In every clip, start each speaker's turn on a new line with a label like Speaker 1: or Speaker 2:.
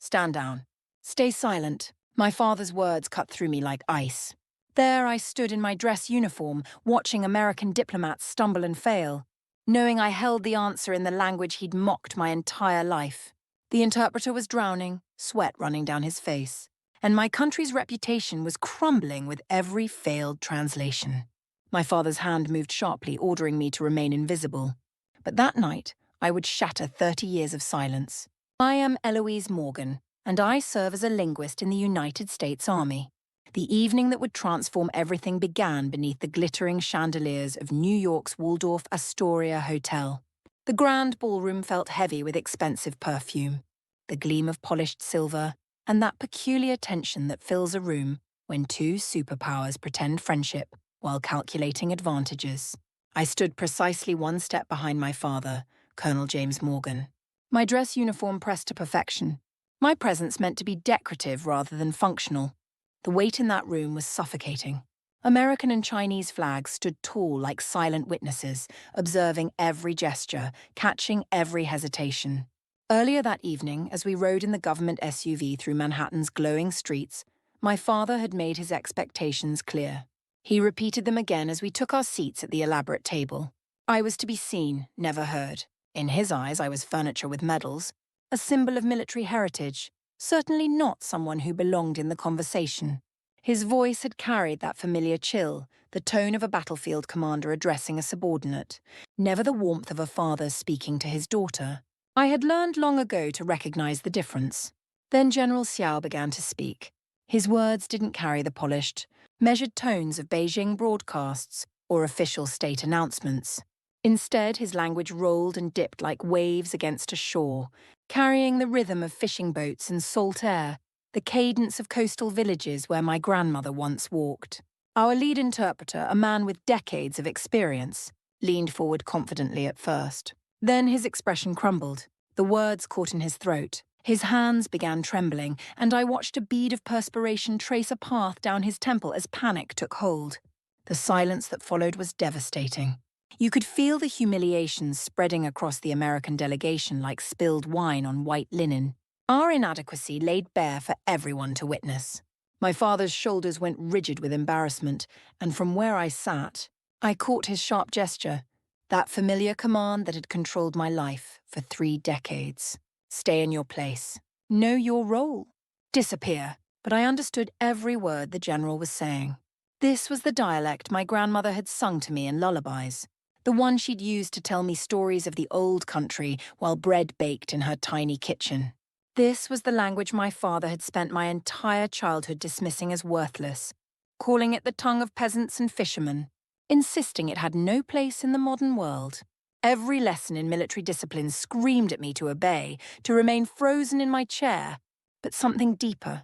Speaker 1: Stand down. Stay silent. My father's words cut through me like ice. There I stood in my dress uniform, watching American diplomats stumble and fail, knowing I held the answer in the language he'd mocked my entire life. The interpreter was drowning, sweat running down his face, and my country's reputation was crumbling with every failed translation. My father's hand moved sharply, ordering me to remain invisible. But that night, I would shatter 30 years of silence. I am Eloise Morgan, and I serve as a linguist in the United States Army. The evening that would transform everything began beneath the glittering chandeliers of New York's Waldorf Astoria Hotel. The grand ballroom felt heavy with expensive perfume, the gleam of polished silver, and that peculiar tension that fills a room when two superpowers pretend friendship while calculating advantages. I stood precisely one step behind my father, Colonel James Morgan. My dress uniform pressed to perfection. My presence meant to be decorative rather than functional. The weight in that room was suffocating. American and Chinese flags stood tall like silent witnesses, observing every gesture, catching every hesitation. Earlier that evening, as we rode in the government SUV through Manhattan's glowing streets, my father had made his expectations clear. He repeated them again as we took our seats at the elaborate table. I was to be seen, never heard. In his eyes, I was furniture with medals, a symbol of military heritage, certainly not someone who belonged in the conversation. His voice had carried that familiar chill, the tone of a battlefield commander addressing a subordinate, never the warmth of a father speaking to his daughter. I had learned long ago to recognize the difference. Then General Xiao began to speak. His words didn't carry the polished, measured tones of Beijing broadcasts or official state announcements. Instead, his language rolled and dipped like waves against a shore, carrying the rhythm of fishing boats and salt air, the cadence of coastal villages where my grandmother once walked. Our lead interpreter, a man with decades of experience, leaned forward confidently at first. Then his expression crumbled. The words caught in his throat. His hands began trembling, and I watched a bead of perspiration trace a path down his temple as panic took hold. The silence that followed was devastating. You could feel the humiliation spreading across the American delegation like spilled wine on white linen. Our inadequacy laid bare for everyone to witness. My father's shoulders went rigid with embarrassment, and from where I sat, I caught his sharp gesture, that familiar command that had controlled my life for 3 decades. Stay in your place. Know your role. Disappear. But I understood every word the general was saying. This was the dialect my grandmother had sung to me in lullabies, the one she'd used to tell me stories of the old country while bread baked in her tiny kitchen. This was the language my father had spent my entire childhood dismissing as worthless, calling it the tongue of peasants and fishermen, insisting it had no place in the modern world. Every lesson in military discipline screamed at me to obey, to remain frozen in my chair, but something deeper,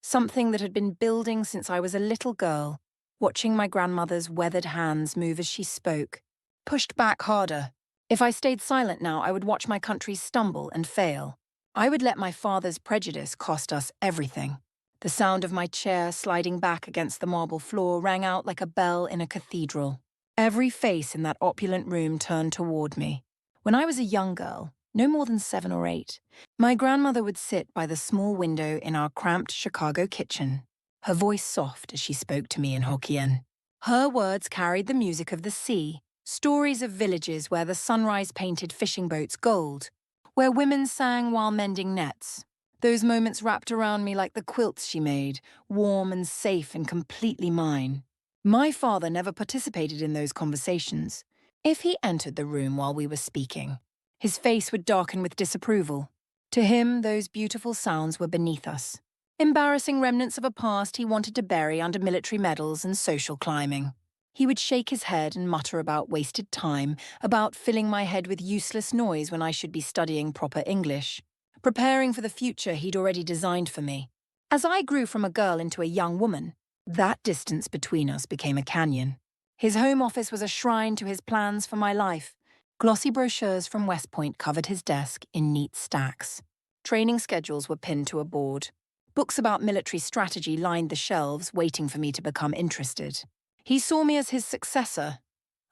Speaker 1: something that had been building since I was a little girl, watching my grandmother's weathered hands move as she spoke, pushed back harder. If I stayed silent now, I would watch my country stumble and fail. I would let my father's prejudice cost us everything. The sound of my chair sliding back against the marble floor rang out like a bell in a cathedral. Every face in that opulent room turned toward me. When I was a young girl, no more than 7 or 8, my grandmother would sit by the small window in our cramped Chicago kitchen, her voice soft as she spoke to me in Hokkien. Her words carried the music of the sea, stories of villages where the sunrise painted fishing boats gold, where women sang while mending nets. Those moments wrapped around me like the quilts she made, warm and safe and completely mine. My father never participated in those conversations. If he entered the room while we were speaking, his face would darken with disapproval. To him, those beautiful sounds were beneath us, embarrassing remnants of a past he wanted to bury under military medals and social climbing. He would shake his head and mutter about wasted time, about filling my head with useless noise when I should be studying proper English, preparing for the future he'd already designed for me. As I grew from a girl into a young woman, that distance between us became a canyon. His home office was a shrine to his plans for my life. Glossy brochures from West Point covered his desk in neat stacks. Training schedules were pinned to a board. Books about military strategy lined the shelves, waiting for me to become interested. He saw me as his successor,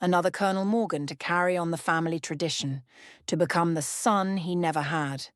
Speaker 1: another Colonel Morgan to carry on the family tradition, to become the son he never had,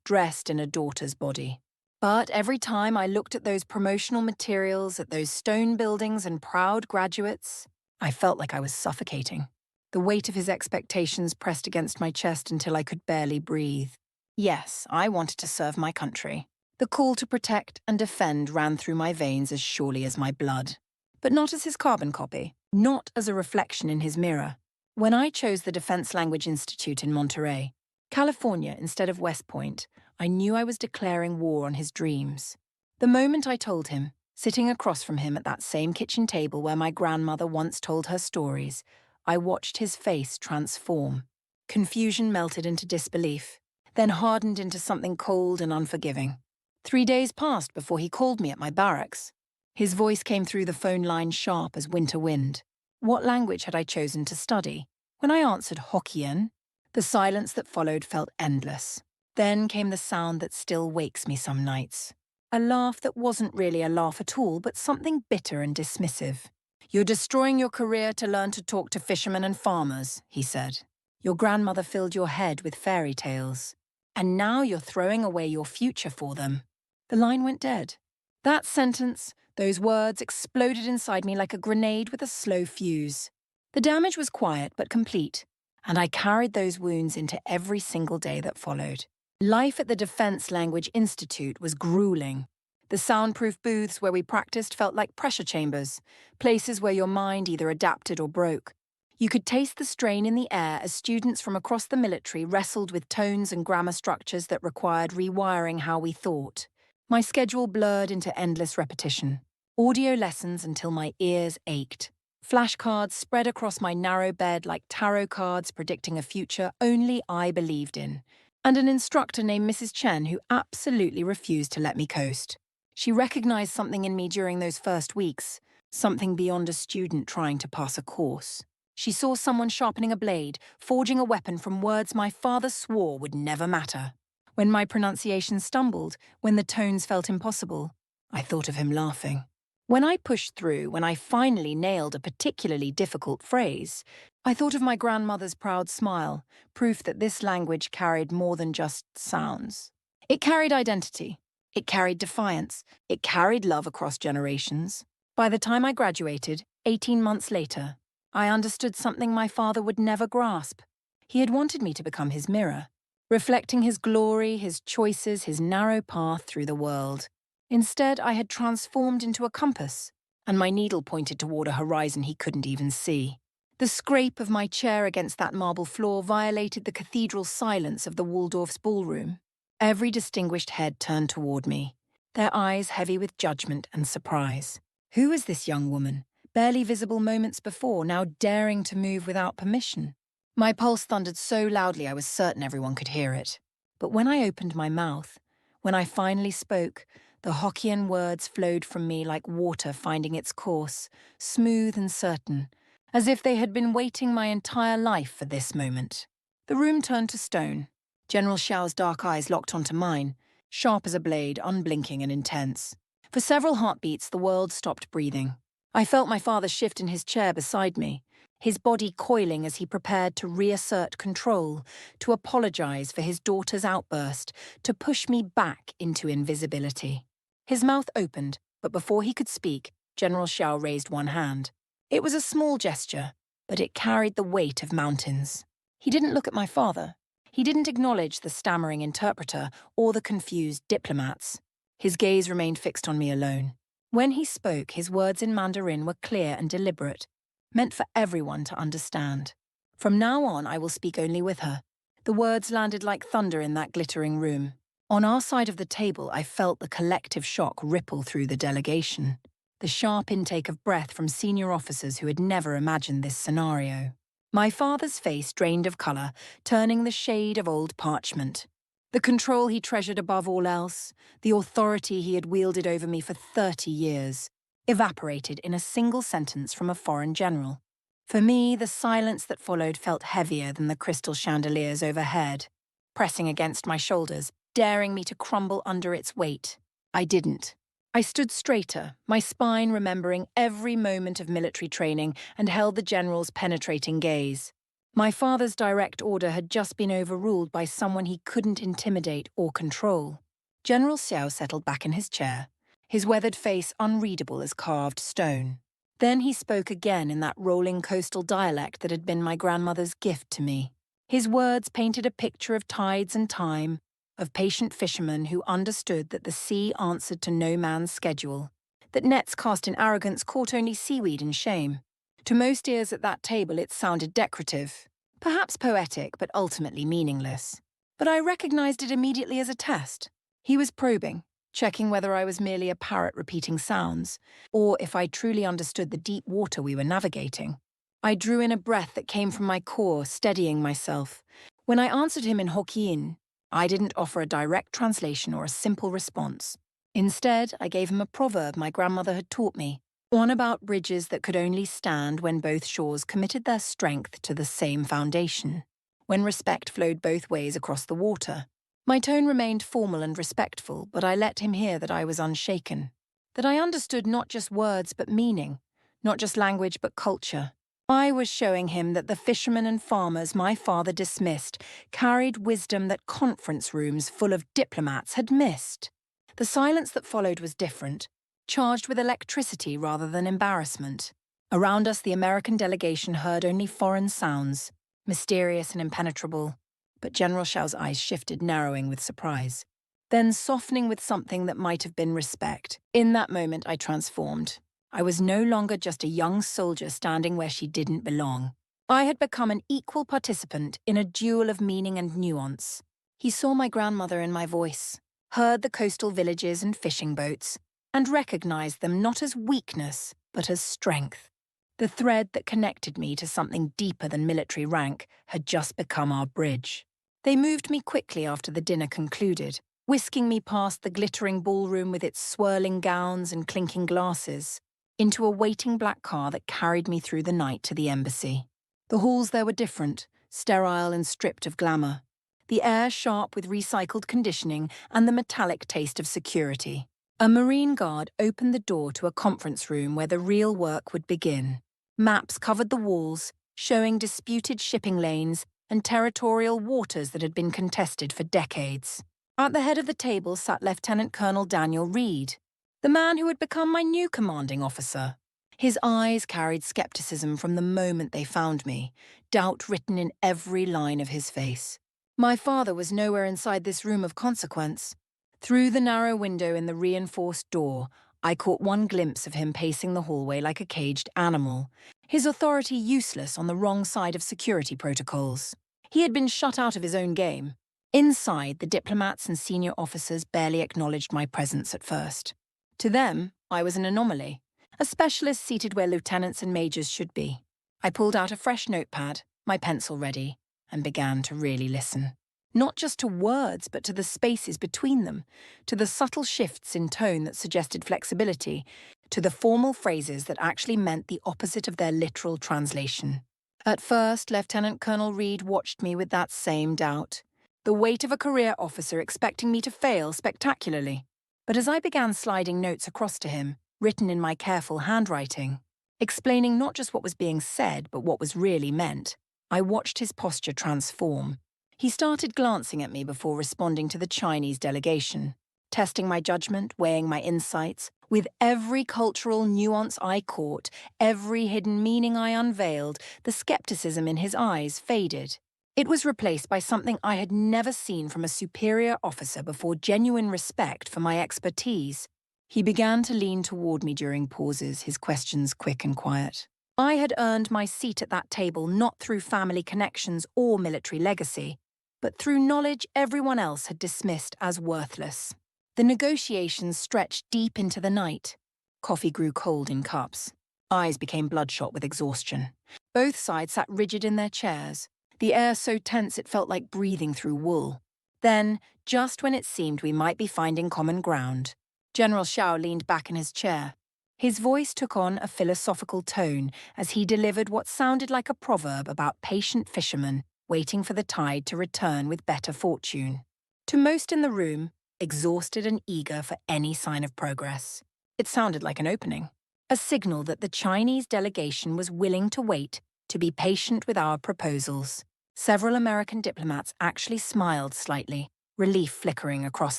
Speaker 1: dressed in a daughter's body. But every time I looked at those promotional materials, at those stone buildings and proud graduates, I felt like I was suffocating. The weight of his expectations pressed against my chest until I could barely breathe. Yes, I wanted to serve my country. The call to protect and defend ran through my veins as surely as my blood. But not as his carbon copy, not as a reflection in his mirror. When I chose the Defense Language Institute in Monterey, California instead of West Point, I knew I was declaring war on his dreams. The moment I told him, sitting across from him at that same kitchen table where my grandmother once told her stories, I watched his face transform. Confusion melted into disbelief, then hardened into something cold and unforgiving. 3 days passed before he called me at my barracks. His voice came through the phone line sharp as winter wind. What language had I chosen to study? When I answered Hokkien, the silence that followed felt endless. Then came the sound that still wakes me some nights. A laugh that wasn't really a laugh at all, but something bitter and dismissive. "You're destroying your career to learn to talk to fishermen and farmers," he said. "Your grandmother filled your head with fairy tales. And now you're throwing away your future for them." The line went dead. That sentence, those words exploded inside me like a grenade with a slow fuse. The damage was quiet but complete, and I carried those wounds into every single day that followed. Life at the Defense Language Institute was grueling. The soundproof booths where we practiced felt like pressure chambers, places where your mind either adapted or broke. You could taste the strain in the air as students from across the military wrestled with tones and grammar structures that required rewiring how we thought. My schedule blurred into endless repetition. Audio lessons until my ears ached. Flashcards spread across my narrow bed like tarot cards predicting a future only I believed in. And an instructor named Mrs. Chen who absolutely refused to let me coast. She recognized something in me during those first weeks, something beyond a student trying to pass a course. She saw someone sharpening a blade, forging a weapon from words my father swore would never matter. When my pronunciation stumbled, when the tones felt impossible, I thought of him laughing. When I pushed through, when I finally nailed a particularly difficult phrase, I thought of my grandmother's proud smile, proof that this language carried more than just sounds. It carried identity. It carried defiance. It carried love across generations. By the time I graduated, 18 months later, I understood something my father would never grasp. He had wanted me to become his mirror, reflecting his glory, his choices, his narrow path through the world. Instead, I had transformed into a compass, and my needle pointed toward a horizon he couldn't even see. The scrape of my chair against that marble floor violated the cathedral silence of the Waldorf's ballroom. Every distinguished head turned toward me, their eyes heavy with judgment and surprise. Who was this young woman, barely visible moments before, now daring to move without permission? My pulse thundered so loudly I was certain everyone could hear it. But when I opened my mouth, when I finally spoke, the Hokkien words flowed from me like water finding its course, smooth and certain, as if they had been waiting my entire life for this moment. The room turned to stone. General Xiao's dark eyes locked onto mine, sharp as a blade, unblinking and intense. For several heartbeats, the world stopped breathing. I felt my father shift in his chair beside me, his body coiling as he prepared to reassert control, to apologize for his daughter's outburst, to push me back into invisibility. His mouth opened, but before he could speak, General Xiao raised one hand. It was a small gesture, but it carried the weight of mountains. He didn't look at my father. He didn't acknowledge the stammering interpreter or the confused diplomats. His gaze remained fixed on me alone. When he spoke, his words in Mandarin were clear and deliberate, meant for everyone to understand. "From now on, I will speak only with her." The words landed like thunder in that glittering room. On our side of the table, I felt the collective shock ripple through the delegation. The sharp intake of breath from senior officers who had never imagined this scenario. My father's face drained of colour, turning the shade of old parchment. The control he treasured above all else, the authority he had wielded over me for 30 years, evaporated in a single sentence from a foreign general. For me, the silence that followed felt heavier than the crystal chandeliers overhead, pressing against my shoulders, daring me to crumble under its weight. I didn't. I stood straighter, my spine remembering every moment of military training, and held the general's penetrating gaze. My father's direct order had just been overruled by someone he couldn't intimidate or control. General Xiao settled back in his chair, his weathered face unreadable as carved stone. Then he spoke again in that rolling coastal dialect that had been my grandmother's gift to me. His words painted a picture of tides and time, of patient fishermen who understood that the sea answered to no man's schedule, that nets cast in arrogance caught only seaweed in shame. To most ears at that table it sounded decorative, perhaps poetic, but ultimately meaningless. But I recognized it immediately as a test. He was probing, checking whether I was merely a parrot repeating sounds, or if I truly understood the deep water we were navigating. I drew in a breath that came from my core, steadying myself. When I answered him in Hokkien, I didn't offer a direct translation or a simple response. Instead, I gave him a proverb my grandmother had taught me, one about bridges that could only stand when both shores committed their strength to the same foundation, when respect flowed both ways across the water. My tone remained formal and respectful, but I let him hear that I was unshaken, that I understood not just words but meaning, not just language but culture. I was showing him that the fishermen and farmers my father dismissed carried wisdom that conference rooms full of diplomats had missed. The silence that followed was different, charged with electricity rather than embarrassment. Around us, the American delegation heard only foreign sounds, mysterious and impenetrable. But General Xiao's eyes shifted, narrowing with surprise, then softening with something that might have been respect. In that moment, I transformed. I was no longer just a young soldier standing where she didn't belong. I had become an equal participant in a duel of meaning and nuance. He saw my grandmother in my voice, heard the coastal villages and fishing boats, and recognized them not as weakness, but as strength. The thread that connected me to something deeper than military rank had just become our bridge. They moved me quickly after the dinner concluded, whisking me past the glittering ballroom with its swirling gowns and clinking glasses, into a waiting black car that carried me through the night to the embassy. The halls there were different, sterile and stripped of glamour, the air sharp with recycled conditioning and the metallic taste of security. A Marine guard opened the door to a conference room where the real work would begin. Maps covered the walls, showing disputed shipping lanes and territorial waters that had been contested for decades. At the head of the table sat Lieutenant Colonel Daniel Reed, the man who had become my new commanding officer. His eyes carried skepticism from the moment they found me, doubt written in every line of his face. My father was nowhere inside this room of consequence. Through the narrow window in the reinforced door, I caught one glimpse of him pacing the hallway like a caged animal, his authority useless on the wrong side of security protocols. He had been shut out of his own game. Inside, the diplomats and senior officers barely acknowledged my presence at first. To them, I was an anomaly, a specialist seated where lieutenants and majors should be. I pulled out a fresh notepad, my pencil ready, and began to really listen. Not just to words, but to the spaces between them, to the subtle shifts in tone that suggested flexibility, to the formal phrases that actually meant the opposite of their literal translation. At first, Lieutenant Colonel Reed watched me with that same doubt, the weight of a career officer expecting me to fail spectacularly. But as I began sliding notes across to him, written in my careful handwriting, explaining not just what was being said, but what was really meant, I watched his posture transform. He started glancing at me before responding to the Chinese delegation, testing my judgment, weighing my insights. With every cultural nuance I caught, every hidden meaning I unveiled, the skepticism in his eyes faded. It was replaced by something I had never seen from a superior officer before: genuine respect for my expertise. He began to lean toward me during pauses, his questions quick and quiet. I had earned my seat at that table not through family connections or military legacy, but through knowledge everyone else had dismissed as worthless. The negotiations stretched deep into the night. Coffee grew cold in cups. Eyes became bloodshot with exhaustion. Both sides sat rigid in their chairs, the air so tense it felt like breathing through wool. Then, just when it seemed we might be finding common ground, General Xiao leaned back in his chair. His voice took on a philosophical tone as he delivered what sounded like a proverb about patient fishermen waiting for the tide to return with better fortune. To most in the room, exhausted and eager for any sign of progress, it sounded like an opening, a signal that the Chinese delegation was willing to wait to be patient with our proposals. Several American diplomats actually smiled slightly, relief flickering across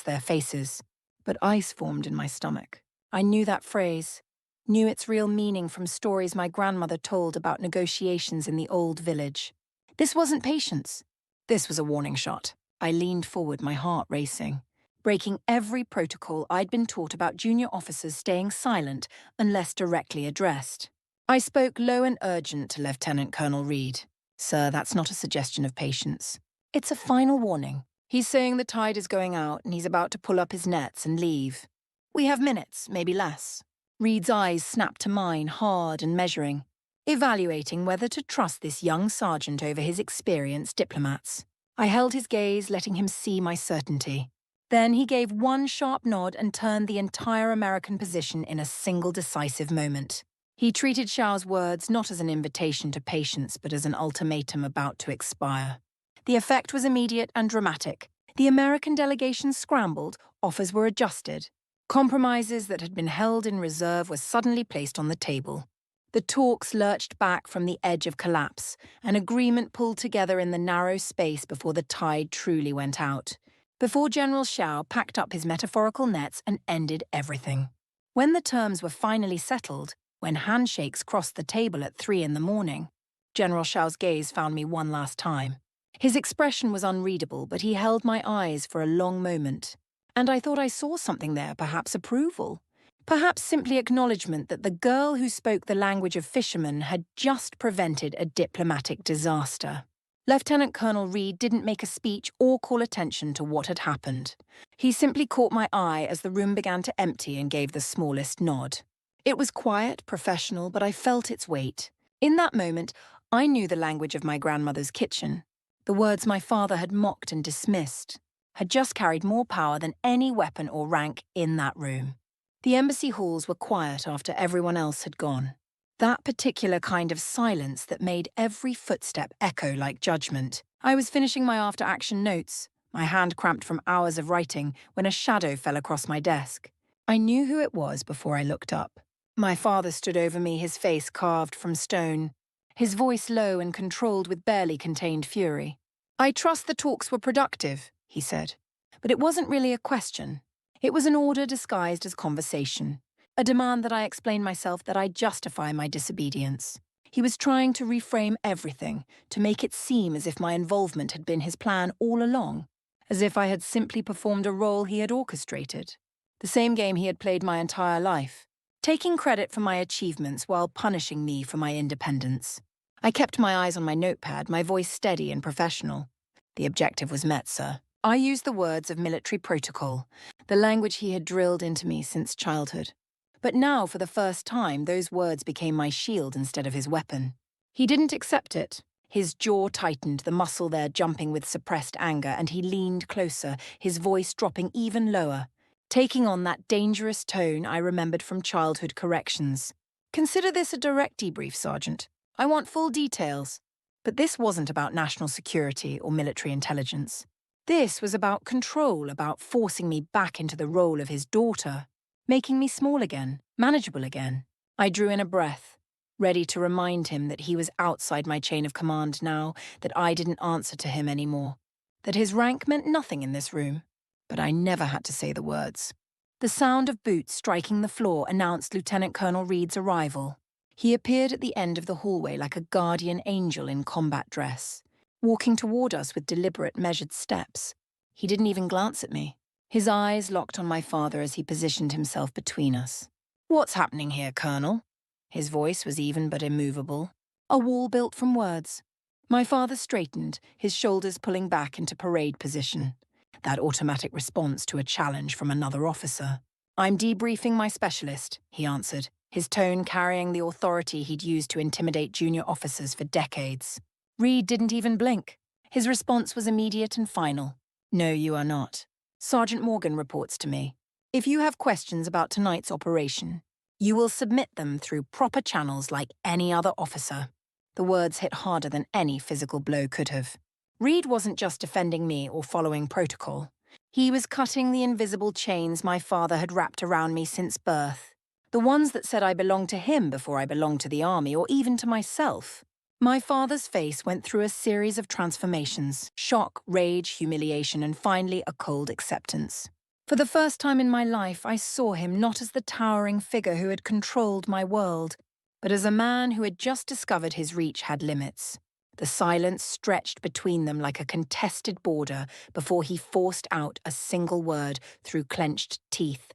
Speaker 1: their faces. But ice formed in my stomach. I knew that phrase, knew its real meaning from stories my grandmother told about negotiations in the old village. This wasn't patience. This was a warning shot. I leaned forward, my heart racing, breaking every protocol I'd been taught about junior officers staying silent unless directly addressed. I spoke low and urgent to Lieutenant Colonel Reed. Sir, that's not a suggestion of patience. It's a final warning. He's saying the tide is going out and he's about to pull up his nets and leave. We have minutes, maybe less. Reed's eyes snapped to mine, hard and measuring, evaluating whether to trust this young sergeant over his experienced diplomats. I held his gaze, letting him see my certainty. Then he gave one sharp nod and turned the entire American position in a single decisive moment. He treated Xiao's words not as an invitation to patience, but as an ultimatum about to expire. The effect was immediate and dramatic. The American delegation scrambled, offers were adjusted. Compromises that had been held in reserve were suddenly placed on the table. The talks lurched back from the edge of collapse, an agreement pulled together in the narrow space before the tide truly went out, before General Xiao packed up his metaphorical nets and ended everything. When the terms were finally settled, when handshakes crossed the table at 3 a.m, General Xiao's gaze found me one last time. His expression was unreadable, but he held my eyes for a long moment. And I thought I saw something there, perhaps approval. Perhaps simply acknowledgement that the girl who spoke the language of fishermen had just prevented a diplomatic disaster. Lieutenant Colonel Reed didn't make a speech or call attention to what had happened. He simply caught my eye as the room began to empty and gave the smallest nod. It was quiet, professional, but I felt its weight. In that moment, I knew the language of my grandmother's kitchen. The words my father had mocked and dismissed had just carried more power than any weapon or rank in that room. The embassy halls were quiet after everyone else had gone. That particular kind of silence that made every footstep echo like judgment. I was finishing my after-action notes, my hand cramped from hours of writing, when a shadow fell across my desk. I knew who it was before I looked up. My father stood over me, his face carved from stone, his voice low and controlled with barely contained fury. "I trust the talks were productive," he said. But it wasn't really a question. It was an order disguised as conversation, a demand that I explain myself, that I justify my disobedience. He was trying to reframe everything, to make it seem as if my involvement had been his plan all along, as if I had simply performed a role he had orchestrated. The same game he had played my entire life, taking credit for my achievements while punishing me for my independence. I kept my eyes on my notepad, my voice steady and professional. The objective was met, sir. I used the words of military protocol, the language he had drilled into me since childhood. But now, for the first time, those words became my shield instead of his weapon. He didn't accept it. His jaw tightened, the muscle there jumping with suppressed anger, and he leaned closer, his voice dropping even lower, taking on that dangerous tone I remembered from childhood corrections. "Consider this a direct debrief, Sergeant. I want full details." But this wasn't about national security or military intelligence. This was about control, about forcing me back into the role of his daughter, making me small again, manageable again. I drew in a breath, ready to remind him that he was outside my chain of command now, that I didn't answer to him anymore, that his rank meant nothing in this room. But I never had to say the words. The sound of boots striking the floor announced Lieutenant Colonel Reed's arrival. He appeared at the end of the hallway like a guardian angel in combat dress, walking toward us with deliberate, measured steps. He didn't even glance at me. His eyes locked on my father as he positioned himself between us. "What's happening here, Colonel?" His voice was even but immovable. A wall built from words. My father straightened, his shoulders pulling back into parade position. That automatic response to a challenge from another officer. "I'm debriefing my specialist," he answered, his tone carrying the authority he'd used to intimidate junior officers for decades. Reed didn't even blink. His response was immediate and final. "No, you are not. Sergeant Morgan reports to me. If you have questions about tonight's operation, you will submit them through proper channels like any other officer." The words hit harder than any physical blow could have. Reed wasn't just defending me or following protocol. He was cutting the invisible chains my father had wrapped around me since birth. The ones that said I belonged to him before I belonged to the army or even to myself. My father's face went through a series of transformations: shock, rage, humiliation, and finally a cold acceptance. For the first time in my life, I saw him not as the towering figure who had controlled my world, but as a man who had just discovered his reach had limits. The silence stretched between them like a contested border before he forced out a single word through clenched teeth.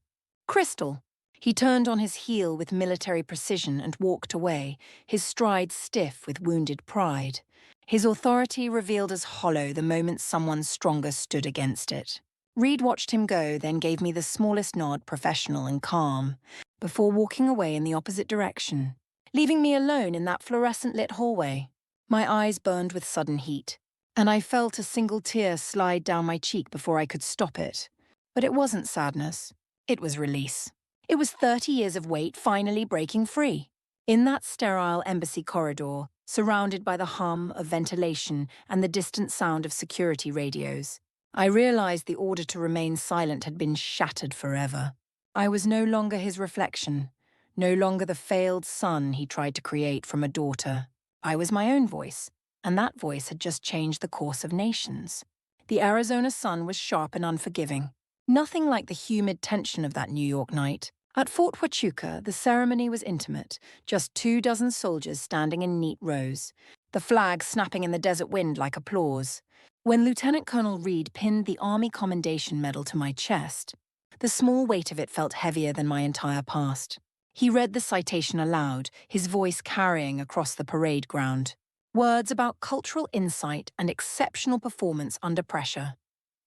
Speaker 1: Crystal. He turned on his heel with military precision and walked away, his stride stiff with wounded pride. His authority revealed as hollow the moment someone stronger stood against it. Reed watched him go, then gave me the smallest nod, professional and calm, before walking away in the opposite direction, leaving me alone in that fluorescent-lit hallway. My eyes burned with sudden heat, and I felt a single tear slide down my cheek before I could stop it. But it wasn't sadness. It was release. It was 30 years of wait finally breaking free. In that sterile embassy corridor, surrounded by the hum of ventilation and the distant sound of security radios, I realized the order to remain silent had been shattered forever. I was no longer his reflection, no longer the failed son he tried to create from a daughter. I was my own voice, and that voice had just changed the course of nations. The Arizona sun was sharp and unforgiving. Nothing like the humid tension of that New York night. At Fort Huachuca, the ceremony was intimate, just 24 soldiers standing in neat rows, the flag snapping in the desert wind like applause. When Lieutenant Colonel Reed pinned the Army Commendation Medal to my chest, the small weight of it felt heavier than my entire past. He read the citation aloud, his voice carrying across the parade ground. Words about cultural insight and exceptional performance under pressure.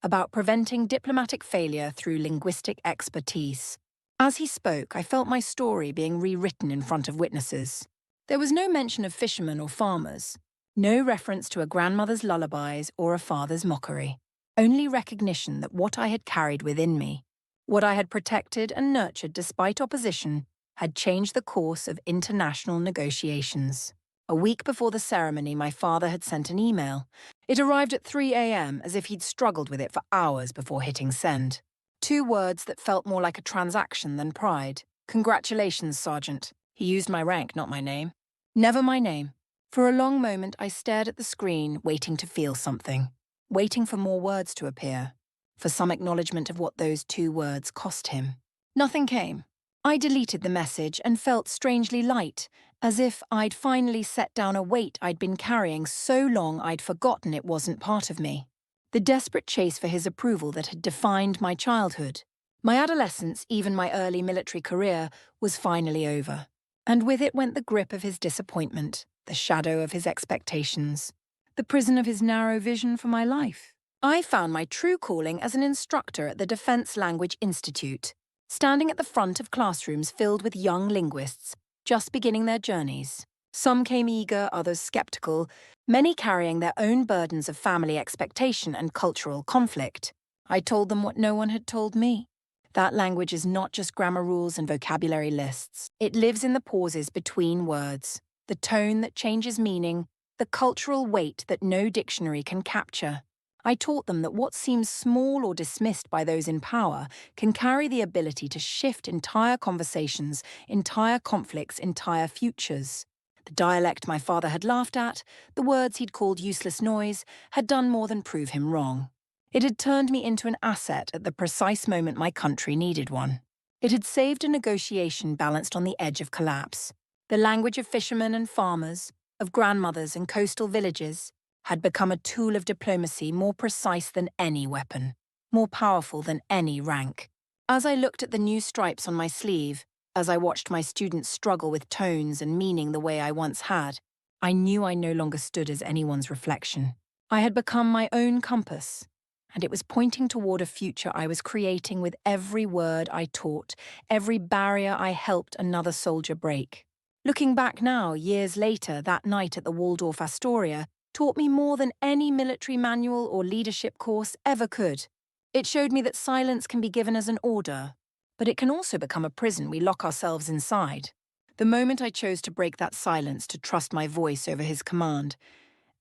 Speaker 1: About preventing diplomatic failure through linguistic expertise. As he spoke, I felt my story being rewritten in front of witnesses. There was no mention of fishermen or farmers, no reference to a grandmother's lullabies or a father's mockery, only recognition that what I had carried within me, what I had protected and nurtured despite opposition, had changed the course of international negotiations. A week before the ceremony, my father had sent an email. It arrived at 3 a.m., as if he'd struggled with it for hours before hitting send. 2 words that felt more like a transaction than pride. "Congratulations, Sergeant." He used my rank, not my name. Never my name. For a long moment, I stared at the screen, waiting to feel something. Waiting for more words to appear. For some acknowledgement of what those 2 words cost him. Nothing came. I deleted the message and felt strangely light, as if I'd finally set down a weight I'd been carrying so long I'd forgotten it wasn't part of me. The desperate chase for his approval that had defined my childhood, my adolescence, even my early military career, was finally over. And with it went the grip of his disappointment, the shadow of his expectations, the prison of his narrow vision for my life. I found my true calling as an instructor at the Defense Language Institute, standing at the front of classrooms filled with young linguists, just beginning their journeys. Some came eager, others skeptical, many carrying their own burdens of family expectation and cultural conflict. I told them what no one had told me. That language is not just grammar rules and vocabulary lists. It lives in the pauses between words, the tone that changes meaning, the cultural weight that no dictionary can capture. I taught them that what seems small or dismissed by those in power can carry the ability to shift entire conversations, entire conflicts, entire futures. The dialect my father had laughed at, the words he'd called useless noise, had done more than prove him wrong. It had turned me into an asset at the precise moment my country needed one. It had saved a negotiation balanced on the edge of collapse. The language of fishermen and farmers, of grandmothers and coastal villages, had become a tool of diplomacy more precise than any weapon, more powerful than any rank. As I looked at the new stripes on my sleeve, as I watched my students struggle with tones and meaning the way I once had, I knew I no longer stood as anyone's reflection. I had become my own compass, and it was pointing toward a future I was creating with every word I taught, every barrier I helped another soldier break. Looking back now, years later, that night at the Waldorf Astoria taught me more than any military manual or leadership course ever could. It showed me that silence can be given as an order, but it can also become a prison we lock ourselves inside. The moment I chose to break that silence to trust my voice over his command,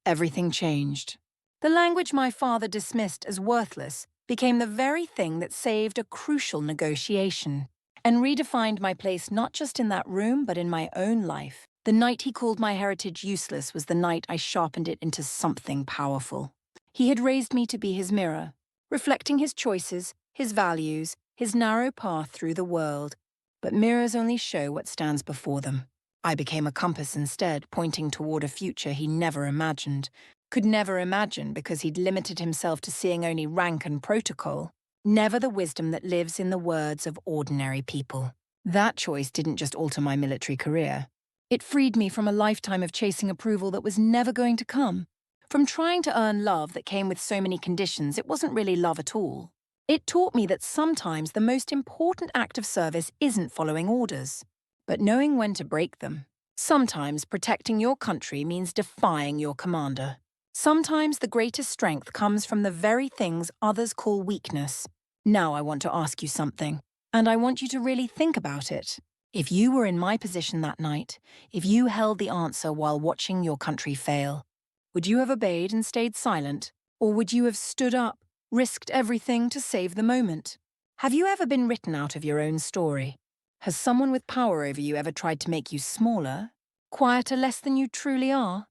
Speaker 1: everything changed. The language my father dismissed as worthless became the very thing that saved a crucial negotiation and redefined my place not just in that room but in my own life. The night he called my heritage useless was the night I sharpened it into something powerful. He had raised me to be his mirror, reflecting his choices, his values, his narrow path through the world. But mirrors only show what stands before them. I became a compass instead, pointing toward a future he never imagined. Could never imagine because he'd limited himself to seeing only rank and protocol, never the wisdom that lives in the words of ordinary people. That choice didn't just alter my military career. It freed me from a lifetime of chasing approval that was never going to come. From trying to earn love that came with so many conditions, it wasn't really love at all. It taught me that sometimes the most important act of service isn't following orders, but knowing when to break them. Sometimes protecting your country means defying your commander. Sometimes the greatest strength comes from the very things others call weakness. Now I want to ask you something, and I want you to really think about it. If you were in my position that night, if you held the answer while watching your country fail, would you have obeyed and stayed silent? Or would you have stood up, risked everything to save the moment? Have you ever been written out of your own story? Has someone with power over you ever tried to make you smaller, quieter, less than you truly are?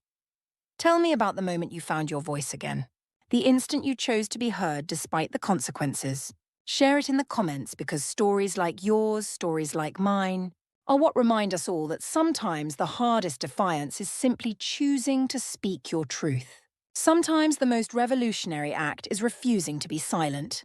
Speaker 1: Tell me about the moment you found your voice again. The instant you chose to be heard despite the consequences. Share it in the comments because stories like yours, stories like mine, are what remind us all that sometimes the hardest defiance is simply choosing to speak your truth. Sometimes the most revolutionary act is refusing to be silent.